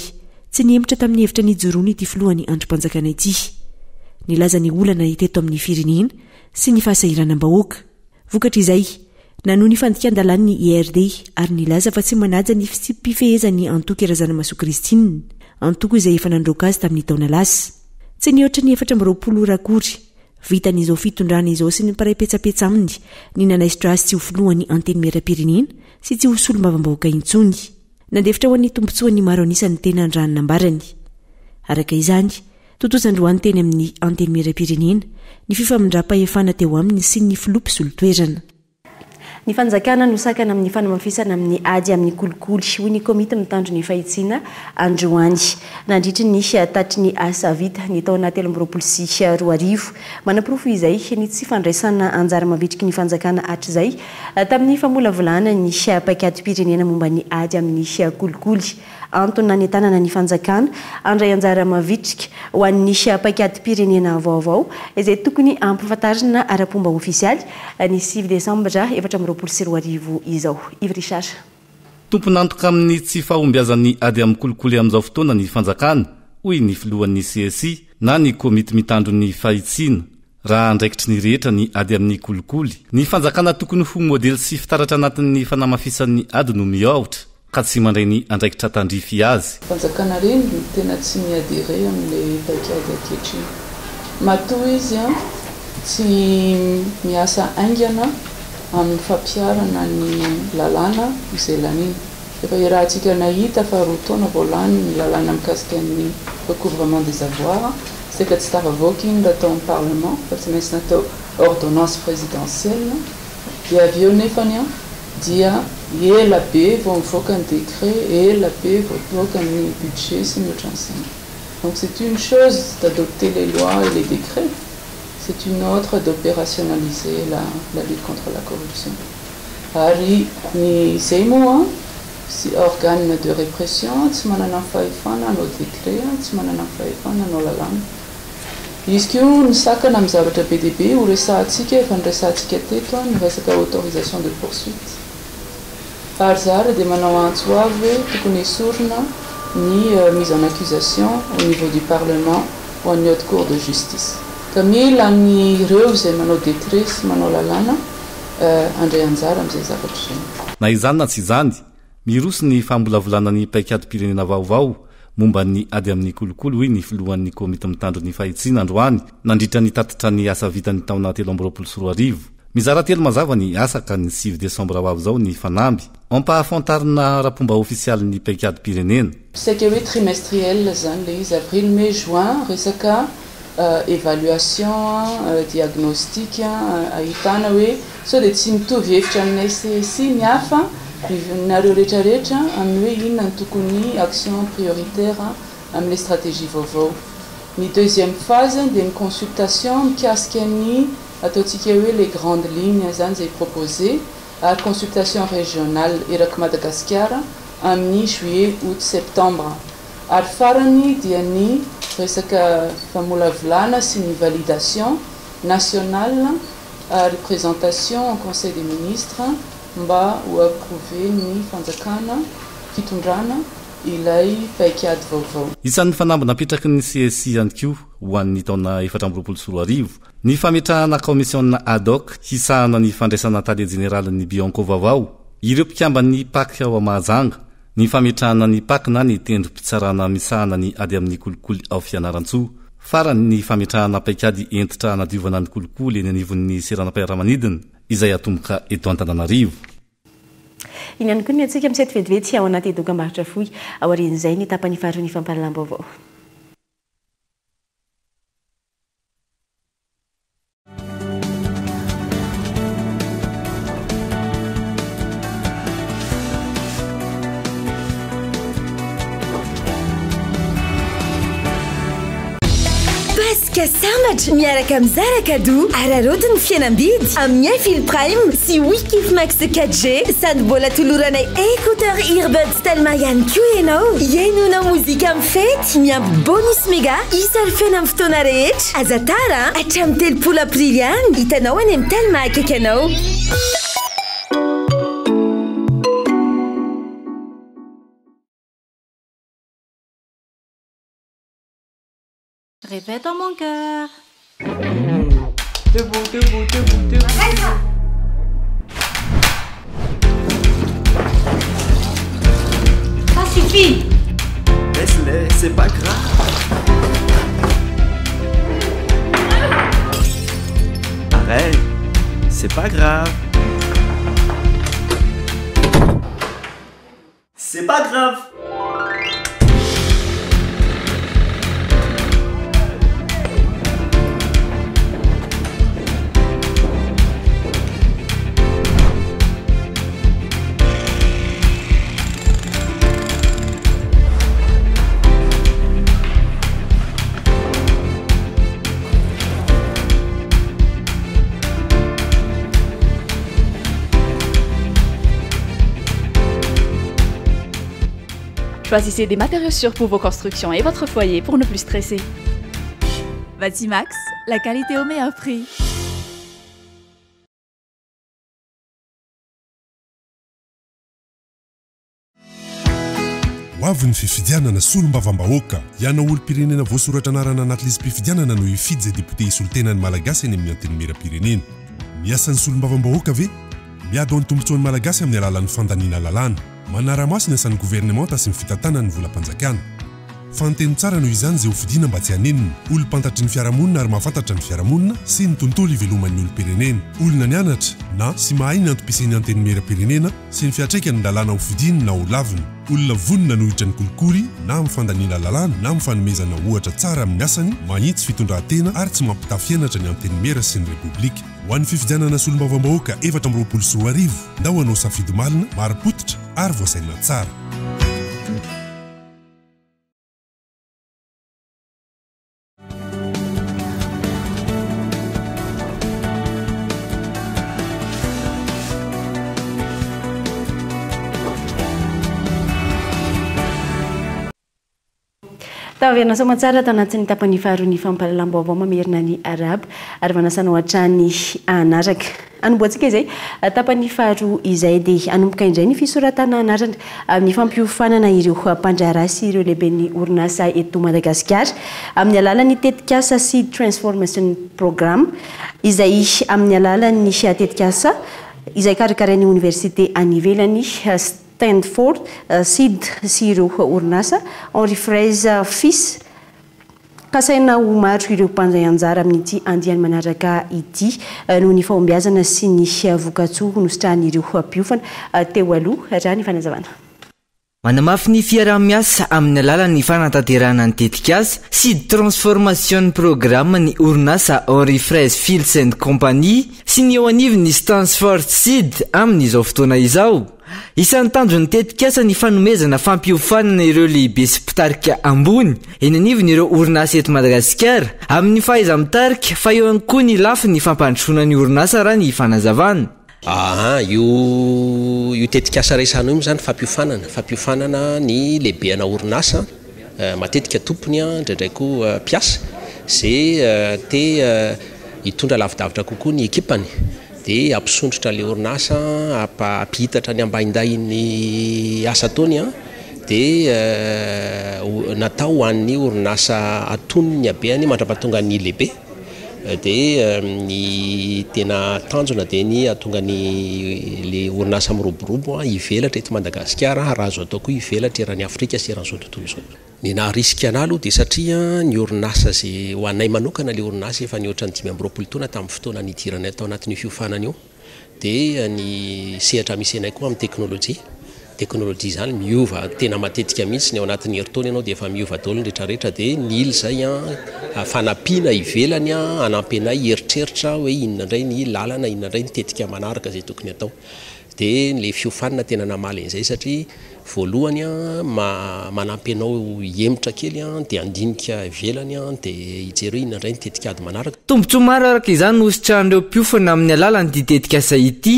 tsy niemitra tamin'ny hevitra nijoroany ity filohan'ny androm-panjakana ity. Nilaza ny olana iteto amin'ny firenena sy ny fahasahiranam-bahoaka. Vokatra izay nanoho ny fandikan-dalan'ny IRD ary nilaza fa tsy manaja ny pifehezan'ny antoko irazana maso Kristina, antoko izay efa nandroaka azy tamin'ny taona lasa. Tsy nihoatra ny 420 rakory vitan'izao fitondrana izao sy ny mparay-petsapetsa aminy ny nanaisitra azy tsy ho filohan'ny antenimieram-pirenena sy tsy ho solombavam-bahoaka intsony. Nandefitra ho an'ny tombotsoan'ny maro anisan'ny tena andranona ambarany. Araka izany, totozandroany teny amin'ny antenimieram-pirenena ny fifamindra-pahefana teo aminy sy ny filoha mpisolo-toerana. Ny fanjakana nosakana amin'ny fanamafisana amin'ny ady amin'ny kolikoly hoy ny komity mitandro ny fahitsiana androany. Nandritry ny tatry ny asa vita ny taona 2024 manaprofo izay ny tsy fandraisana anjara mavitriky ny fanjakana hatrizay tamin'ny famolavolana ny paikady-pirenena momba ny ady amin'ny kolikoly. Antony ny tanana ny fanjakana andray anjara mavitrika ho an'ny paikady-pirenena vaovao izay tokony ampifantarina ara-pomba ofisialy ny 6 desambra 2024 izao. Ivy Richard. Tomponantoka amin'ny tsy fahombiazan'ny ady amin'ny kolikoly amin'izao fotoana ny fanjakana hoy ny filohan'ny CSI na ny komity mitandro ny fahitsiana raha andraikitry ny rehetra ny ady amin'ny kolikoly. Ny fanjakana tokony ho modely sy fitaratra anatin'ny fanamafisan'ny ady no miaotra ka tsy mandray ny andraikitra tandrify azy. Fanjakana reny tena tsy miadere amin'ilay paikady ankehitriny. Matoa izy tsy miasa aingana amin'ny fampiarana ny lalàna izay laniny. Efa irahantsika nahita fa roa taona voalany ny lalàna mikasika ny recouvrement des avoirs, c'est que tsy tafavoaka iny raha tao amin'ny parlement fa tsy maintsy natao ordonnance présidentielle dia avy eo nefany dia ela be vao mivoaka ny décret, ela be vao mivoaka ny budget sy ny ohatran'izany. Donc c'est une chose d'adopter les lois et les décrets, c'est une autre d'opérationnaliser la lutte contre la corruption. Ary ny zay moa si organe de répression tsy manana fahefana hanao décret, tsy manana fahefana hanao lalàna. Izy kio nisakana amin'ny zavatra be dia be ho resahantsika efa nyresahantsika teto ny resaka autorisation de poursuite. Ary zara dia manao antso avy hoe tokony esorina ny mise en accusation au niveau du parlement ou en haute cour de justice. Ka mila nireo izay manao décret sy manao lalàna andray anjara amin'izay zavatra izay. Na izany na tsy izany, miroso ny fambolavolanana ny paikady-pirenena vaovao momba ny ady amin'ny kolikoly hoy ny filohan'ny komity mitandro ny fahitsiana androany nandritra ny tatitra ny asa vitany taona 2024. Mizara telo mazava ny asa ka ny 6 desambra ho avy zao ny fanamby ampahafantarina rapomba ofisialy ny paikady-pirenena. Saika hoe trimestriel zany le izy avril, mai, juin resaka évaluation, diagnostic ahitana hoe sao dia tsy mitovy hevitra aminay CSI ny hafa nareo rehetrarehetra amin'ny hoe inona ny tokony action prioritaire amin'ny stratégie vaovao. Ny deuxième phase dia ny consultation mikasika ny ataontsika hoe les grandes lignes zany izay proposé ary consultation régionale eraky Madagasikara amin'ny juillet, août, septembre. Ary farany dia ny resaka famolavolana sy ny validation nationale ary présentation au conseil des ministres mba ho approuvé ny fanjakana fitondrana ilay paikady vaovao. Isan'ny fanambina apetraky ny CSI ihany koa ho an'ny taona 2024 ny fametrahana komisiona ad hoc hisahana ny fandraisana talia jeneraly ny Bianco vaovao ireo mpikambany PAK ao Mahajanga ny fametrahana ny PAK na ny tendrom-pitsarana misahana ny ady amin'ny kolikoly ao Fianaratsoa farany ny fametrahana paikady entitra anadiovana ny kolikoly eny anivon'ny seranam-piaramanidina izay atomboka eto Antananarivo. Iny ihany koa ny antsika misety vetivety tsy ao anaty dokam-barotra fohy ao aorian'izay ny tapany faharoa ny fampahalalam-baovao. Paska sambatra miaraka amin'ny Zarakado ararodiny fihenam-bidy amin'ny Fil Prime sy Wikif Max 4G sady mbola toloranay écouteur earbuds tellement ihany koa ianao iainona mozika amin'ny fety miampy bonus méga isary fena amin'ny fotoana rehetra aza tara hatramin'ny 30 aprily any hitanao any amin'ny Telma akaiky anao. Répète dans mon cœur. Debout, debout, debout, debout. Arrête-toi. Ça suffit. Laisse-les, c'est pas grave. Arrête, c'est pas grave. C'est pas grave. Choisissez des matériaux sûrs pour vos constructions et votre foyer pour ne plus stresser. Batimax, la qualité au meilleur prix. Ho avy ny fifidianana solombavam-bahoaka iana olo-pirenena voasoratra anarana anaty lisam-pifidianana no hifidy izay député isoltenan'ny malagasy eny amin'ny anteny mera-pirenena. Miasan'ny solombavam-bahoaka ve? Miady ho an'ny tombotsoan'ny malagasy amin'ny alalan'ny fandaniana lalàna. Manara-masina asan'ny gouvernement sy ny fitantanany volam-panjakana. Fanteny tsara noho izany izay hofidiana mba tsy hanenina. Olom-pantatry ny fiarahamonina ary mahafantatra ny fiarahamonina sy ny tontolo iveloman'ny olo-pirenena. Olona nianatra na sy mahay ny antom-piasain'ny anteny mera-pirenena sy ny fiatraikany lalàna hofidiny na ho lavina. Olona vonona nohitra ny kolikoly na amin'ny fandaniana lalàna na amin'ny fanomezana ohatra tsara amin'ny asany mahitsy fitondran-tena ary tsy mampitafianatra ny anteny mera sy ny repoblika. Ho an'ny fifidianana solombavam-bahoaka 2024 nda ho anao safidy malina mari-potitra ary voasaina tsara. Taverna somatsara tao anatin'ny tapany faharoa ny fampahalalam-baovao mamerina ny arabo ary manasanao hatrany anaraka. Anomboantsika izay tapany faharoa izay dia anomboka indray ny fisoratana anarana amin'ny fampiofanana ireo mpandraharaha sy ireo lehiben'ny orinasa eto Madagasikara amin'ny alalan'ny tetikasa Seed Transformation Programme izay amin'ny alalan'ny tetikasa izay karakarain'ny université any ivelany Stanford, Seed sy ireo orinasa Henri Fraise Fils kasaina ho maro ireo mpanday anjara amin'ity andiany manaraka ity noho ny fahombiazana sy ny vokatsoa nositran'ireo mpiofana teo aloha raha ny fanazavana. Manamafy ny fiaraha-miasa amin'ny alalan'ny fanatanterahana ny tetikasa Seed Transformation Programme ny orinasa Henri Fraise Fils and Compagnie sy ny eo anivon'ny Stanford Seed amin'izao fotoana izao. Isan'ny tanjony tetikasa ny fanomezana fampiofanana ireo lehibe sy mpitarika ambony eny anivon'ireo orinasa eto Madagasikara amin'ny fahaiza-mitarika fa eo ihany koa ny lafiny fampandrosoana ny orinasa raha ny fanazavana. Io tetikasa resanao io zany fampiofanana ny lehibeana orinasa matetika tompony indraindray koa mpiasa zay te hitondra lavidavitra kokoa ny ekipany dia ampisondrotra le orinasa ampihitatra ny ambainday ny asa taony dia natao hoan'ny orinasa atonony abeany mandrapatonga ny lehibe dia ny tena tanjona dia ny atonga ny le orinasa miroborobo ivelatra eto Madagasikara raha azo atao koa ivelatra eran'ny Afrika sy eran'izao tontolo izao. Ny naharisika anah aloha dia satria ny orinasa izay ho anay manokana le orinasa efa nihoatra ny 5 taona tamin'ny fotoana nidiranay tao anatin'io fiofanana io dia ny sehatra misy anay koa amin'ny teknôlôjia zany miova tena matetika mihitsy ny ao anatin'ny herintaona ianao dia efa miova daholo rehetrarehetra dia nily zay fanampiana ivelany anampinay heritreritra hoe inona indray ny lalana inona indray nitetika manaraka zay tokony atao dia le fiofanana tena namaly an'izay satria voalohany manampy anao hemitra kely dia andinika ivelany dia hijery hoe inona indray nitetika ady manaraka. Tombontsoa maro araka izany nositran'ireo mpiofana amin'ny alalany ditetika asa ity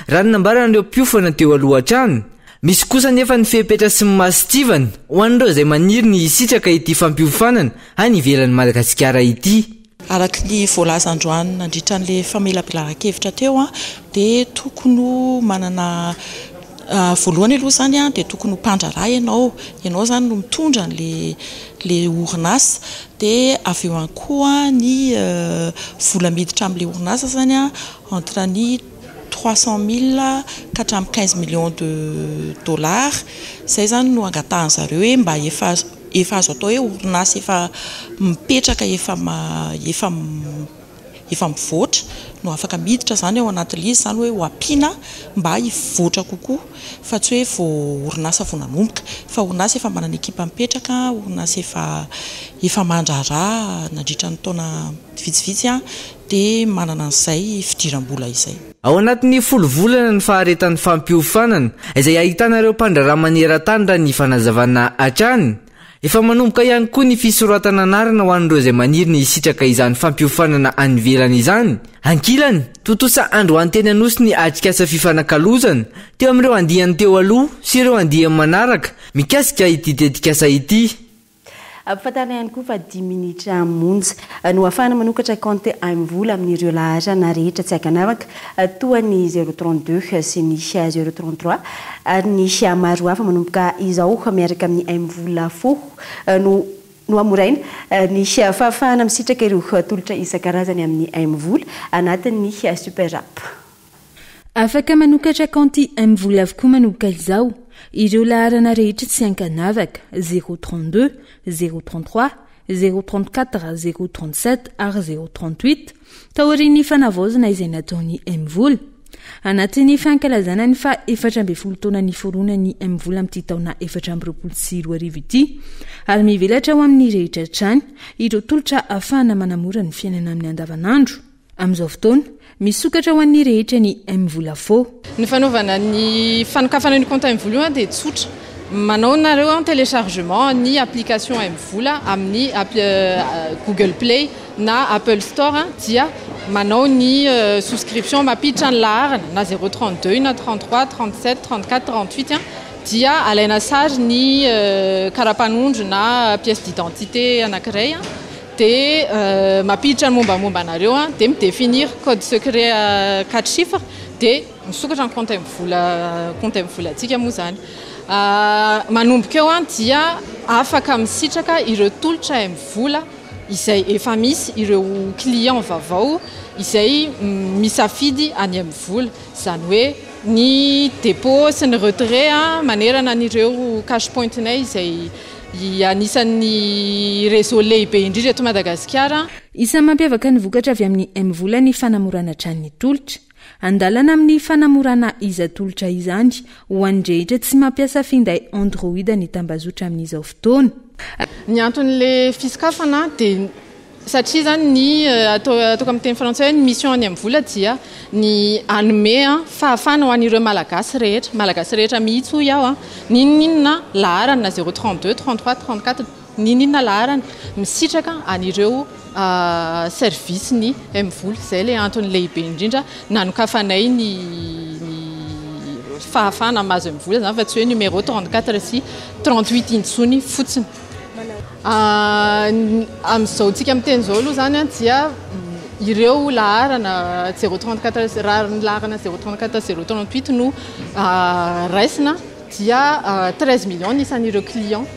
raha ny nambaran'ireo mpiofana teo aloha hatrany. Misy kosa nefa ny fepetra sy ny masitsivana ho an'ireo izay maniry ny hisitraka ity fampiofanana any ivelan'ny Madagasikara ity. Araka ny voalazandroany nandritra n'le famelabelan-kevitra teo dia tokony manana voalohany aloha zany dia tokony mpandrara ianao zany no mitondra le orinasa dia avy eo ihany koa ny vola miditra amin'le orinasa zany entre ny 300 000 ka hatramin'ny 15 millions de dollars zay zany no angatahan zareo hoe mba efa azo atao hoe orinasa efa mipetraka efa mivoatra no afaka miditra zany ao anatin'izy izany hoe ho ampiana mba hivoatra kokoa fa tsy hoe vao orinasa vao nanomboka fa orinasa efa manana ekipa mipetraka orinasa efa mandrara nandritra ny taona vitsivitsy dia manana an'izay fidiram-bola izay. Ao anatin'ny 10 volana ny faharetan'ny fampiofanana izay ahitana ireo mpandrara maneran-tany raha ny fanazavana hatrany. Efa manomboka ihany koa ny fisoratana anarana ho an'ireo izay maniry ny hisitraka izany fampiofanana any ivelany izany. Ankilany, totosa androany teny anosy ny atrikasa fifanakalozana teo amin'ireo andihany teo aloha sy ireo andihany manaraka mikasika ity tetikasa ity. Ampifantarina ihany koa fa 10 minitra monja no ahafahana manokatra compte vola amin'ireo laharana rehetra tsy akanavaka toa ny 032 sy ny 033 ary ny maro hafa manomboka izao miaraka amin'ny vola fo no amoraina ny fahafahana misitraka ireo tolotra isan-karazany amin'ny vola anatin'ny super app. Afaka manokatra compte vola avokoa manomboka izao ireo laharana rehetra tsy ankanavaka 032 033 034 037 ary 038 taorian'ny fanavaozana izay nataony vola anatin'ny fankalazana ny fa 14 taona ny foronany vola amin'ity taona 2024 ity ary mivelatra ho amin'ny rehetra trany ireo tolotra ahafahana manamora ny fiainana amin'ny andavanandro. Amin'izao fotoana misokatra ho an'ny rehetra ny vola fo. Ny fanaovana ny fanokafana ny compte vola dia tsotra. Manao nareo téléchargement ny application vola amin'ny Google Play na Apple Store dia manao ny souscription mampiditra ny laharana na 032 na 33 37 34 38 dia alaina sary ny karapanondro na pièce d'identité anankiray dia mampiditra ny mombamomba anareo dia midéfinir code secret 4 chiffres dia misokatra ny compte vola antsika moa zany. Manomboka eo dia afaka misitraka ireo tolotra vola izay efa misy ireo client vavao izay misafidy any vola zany hoe ny dépôt sy ny retrait manerana an'ireo cash point-nay izay anisan'ny réseau lehibe indrindra eto Madagasikara. Isan'ny mampiavaka ny vokatra avy amin'ny vola ny fanamorana tran'ny tolotra. Andalana amin'ny fanamorana izatolotra izany ho an'ny rehetra tsy mampiasa finday Android ny tambazotra amin'izao fotoana. Ny anton'le fisikafana dia satria zany ny ataoko amin'ny teny frantsay ny mission any vola dia ny anome fahafana ho an'ireo malagasy rehetra mihitsy iaho ninona laharana 032 33 34 ninona laharana misitraka an'ireo service ny vola zay le antony lehibe indrindra nanokafanay ny fahafana mazo vola zany fa tsy hoe numéro 34 sy 38 intsony fotsiny. Amin'izao tsika amin'ny teny izao aloha zany dia ireo laharana 034 laharana 034 038 no raisina dia 13 millions nisan'ireo client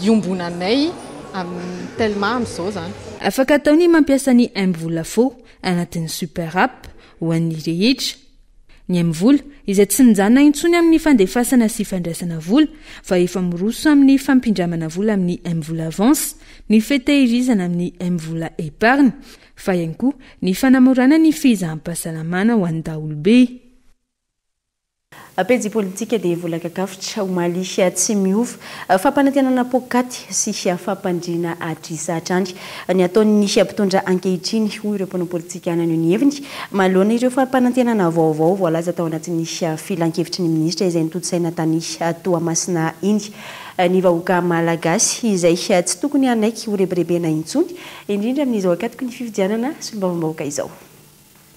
iombonanay amin'ny telma amin'izao zany. Afaka ataony mampiasa ny M-vola fo anatin'ny super app ho an'ny rehetra. Ny M-vola izay tsy mijanona intsony amin'ny fandefasana sy fandraisana vola fa efa miroso amin'ny fampindramana vola amin'ny M-vola avance, ny fitahirizana amin'ny M-vola épargne, fa ihany koa ny fanamorana ny fizaham-pahasalamana ho an'ny daholobe. Pejy politika dia vola kakafitra omaly tsy miova fampanantenana pokaty sy fampandriana atrisatrandy ny ataon'ny mpitondra ankehitriny hoy ireo mpanao politika ananio ny heviny maloana ireo fampanantenana vaovao voalaza tao anatin'ny filan-kevitry ny minisitra izay nitodsaina tany Toamasina iny. Ny vahoaka malagasy izay tsy tokony anaiky ho rebirebena intsony indrindra amin'izao akatoko ny fifidianana sy mbavam-bahoaka izao.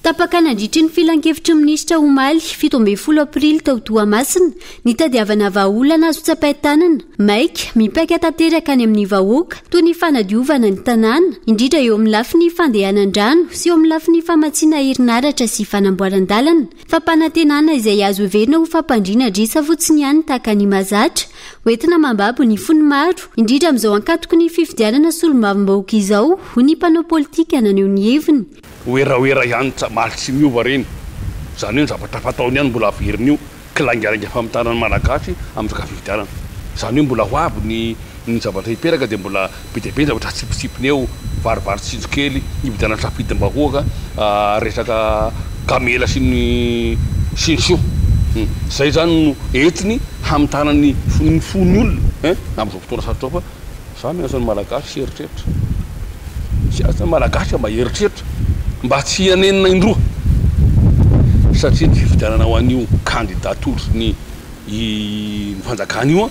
Tapaka nandritry ny filan-kevitry minisitra omaly 17 aprily tao Toamasina nitadiavana vahaolana azo tsapain-tanana maika mipaika tanteraka any amin'ny vahoaka toy ny fanadiovana ny tanàna indrindra eo amin'ny lafiny fandehanan-drano sy eo amin'ny lafiny famatsiana herinaratra sy fanamboaran-dalana fampanantenana izay azo heverina ho fampandriana drisa fotsiny ihany tahaka ny mazatra hoentina mambabo ny fony maro indrindra amin'izao ankatoko ny fifidianana solombavam-bahoaka izao ho ny mpanao politika naneo ny heviny. Oera ihany maly tsy miova reny zany hoe zavatra fataony ihany mbola averiny io kilangaringa famitanana malagasy amin'ny fifidianana zany hoe mbola ho aby ny zavatra hiperaka dia mbola be dia be zavatra tsipisipiny eo varivary tsinjokely hividianana safidim-bahoaka resaka kamela sy ny sio zay zany no entiny hamitanany fony olona amin'izao fotoana sarotra fa za mianasany malagasy eritreritra sy asany malagasy mba eritreritra mba tsy hanenina indroa satria ny fifidianana ho an'io candidature ny fanjakana io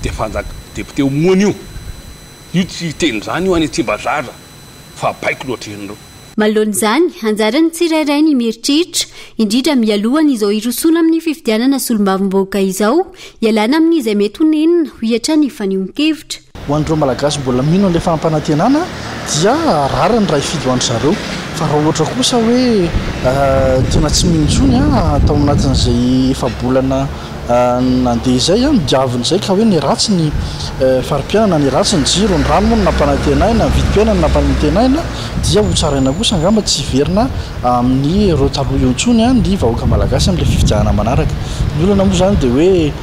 dia député omoana io tsy teny zany io any Tsimbazaza fa baiko loatra henindreo. Maloana izany anjarany tsirairay ny mieritreritra indrindra mialohany izao irosona amin'ny fifidianana solombavam-bahoaka izao ialana amin'izay mety ho nenina ho hiatrany fanehoan-kevitra. Ho an'ireo malagasy mbola mino an'ilay fampanantenana dia rarany raha hifidy ho an'zareo fa raha ohatra kosa hoe tena tsy mintsony atao anatin'izay efa-bolana nandeha izay midiavina izay ka hoe ny ratsy ny farim-piainana ny ratsy ny jiro ny rano moa no nampanantenaina ny vidim-piainana nampanantenaina dia ho tsaraina kosa angamba tsy hiverina amin'ny ireo taloha eo intsony ny vahoaka malagasy amin'ilay fifidianana manaraka. Ny olana moa zany dia hoe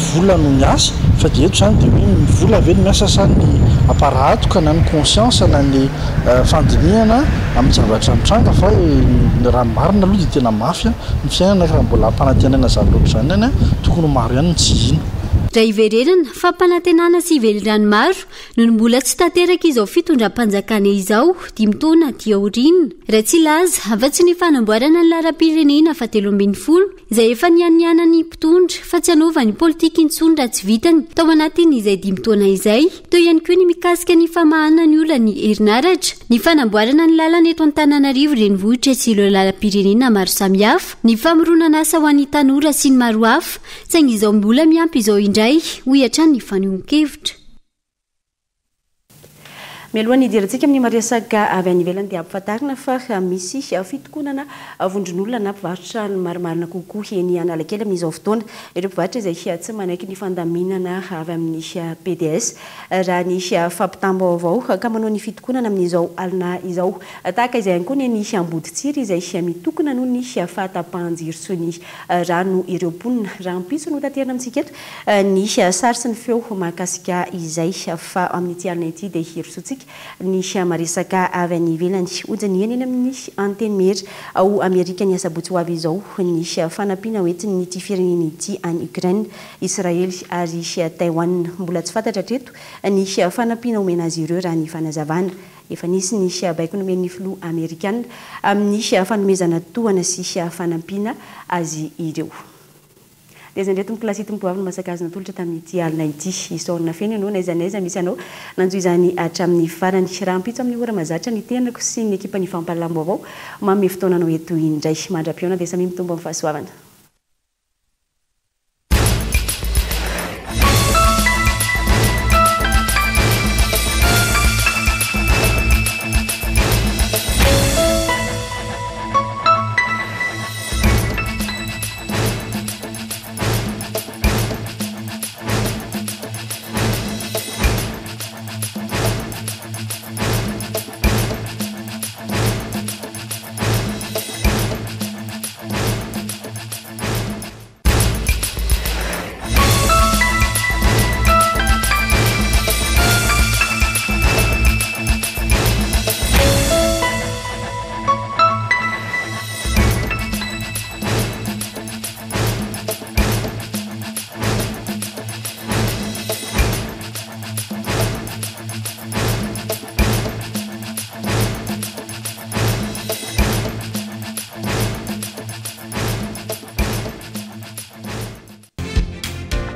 vola no miasa fa dia eto zany dia hoe ny vola ave no miasa sa ny aparato ka na ny conscience na ny fandinihana amin'ny zavatra mitranga fa ny ranomarina aloha dia tena mafy ny fiainana raha mbola ampanantenana zavatra zany tokony maro ihany ny tsy hina. Raha ivererana fampanantenana sy ivelirany maro noho ny mbola tsy tanteraka izao fitondram-panjakana izao 10 taona aty aoriana. Raha tsy laza afa-tsy ny fanamboarana ny laram-pirenena fa 13 izay efa nianiana ny mpitondra fa tsy hanaova ny politika intsony raha tsy vitany tao anatiny izay 10 taona izay. Teo ihany koa ny mikasika ny famahana ny olona ny herinaratra, ny fanamboarana ny lalana eto Antananarivo renivohitra sy ireo lalam-pirenena maro samihafa, ny famoronana asa ho an'ny tanora sy ny maro hafa saingy izao mbola miampy izao indray ho hiatrany fanehoan-kevitra. Mialohan'ny idirantsika amin'ny mariasaka avy any ivelany dia ampahafantarina fa misy fitokonana vondron'olona na mpivarotra ny marimarina kokoa eny Analakely amin'izao fotoana. Ireo mpivarotra izay tsy manaiky ny fandaminana avy amin'ny PDS raha ny fampitambo avao ka manao ny fitokonana amin'izao alina izao. Tahaka izay ihany koa ny Amboditsiry izay mitokona noho ny fahatapahan-jiro sy ny rano ireo mponina. Raha ampitso no tanterana amintsika eto ny sary sy ny feo mahakasika izay fa amin'ity alina ity dia hirosontsika ny maresaka avy any ivelany ojany eny amin'ny anteny mery ao Amerika ny asabotsy ho avy izao ny fanampiana hoentiny ny firenena ity any Ukraine, Israely ary Taiwan. Mbola tsy fantatra treto ny fanampiana omena azy ireo raha ny fanazavana. Efa nisy ny baiko nomen'ny filoha Amerikana amin'ny fanomezana tohana sy fanampiana azy ireo. Dia zany reto miklasy mitoavy masakazona tolotra tamin'ity alina ity isaorina feno ianao naizanaiza misy anao nanjo izany hatramin'ny farany raha ampitso amin'ny ora mazatra ny tenako sy ny ekipa ny fampalambo avao mamy fotoananao eto indray mandra-piona dia samy mitombo amin'ny fahasoavana.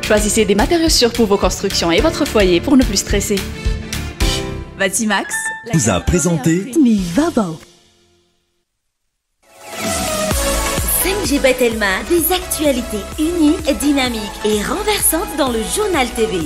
Choisissez des matériaux sûrs pour vos constructions et votre foyer pour ne plus stresser. Vatimax vous a présenté Mivabo. 5G Batelma, des actualités uniques, dynamiques et renversantes dans le journal TV.